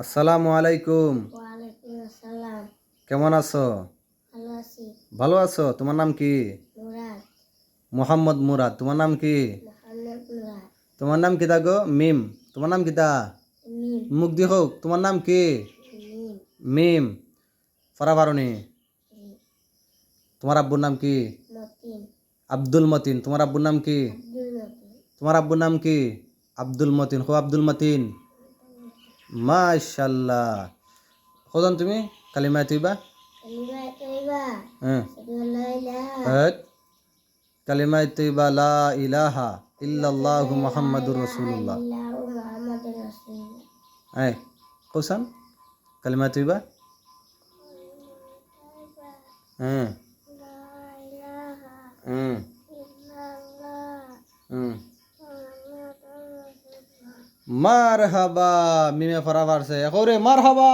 আসসালামু আলাইকুম। ওয়ালাইকুম আসসালাম। কেমন আছো? ভালো আছি। ভালো আছো? তোমার নাম কি? মুরাদ। মোহাম্মদ মুরাদ। তোমার নাম কি? মোহাম্মদ মুরাদ। তোমার নাম কি দাগো? মিম। তোমার নাম কি তা? মিম। মুখ দি হোক। তোমার নাম কি? মিম। মিম। ফরা পারনি। জি। তোমার আব্বুর নাম কি? মতিন। আব্দুল মতিন। তোমার আব্বুর নাম কি? আব্দুল মতিন। তোমার আব্বুর নাম কি? আব্দুল মতিন। হো আব্দুল মতিন। মাশাল্লাহ। কজন তুমি কালিমা তুইবা? কালিমা তৈবা। হ্যাঁ। সাদুল্লাহ ইলাহা। কালিমা তুইবা লা ইলাহা ইল্লাল্লাহু লা মুহাম্মাদুর ইলাহা রাসূলুল্লাহ। ইল্লাল্লাহু মুহাম্মাদুর রাসূলুল্লাহ। এই কৌসান কালিমা তুইবা? হুম লা ইলাহা হুম ইল্লাল্লাহ হুম। মুহাম্মাদুর রাসূলুল্লাহ। মারহাবা। মিমে ফরা পারছে। এখরে মারহাবা।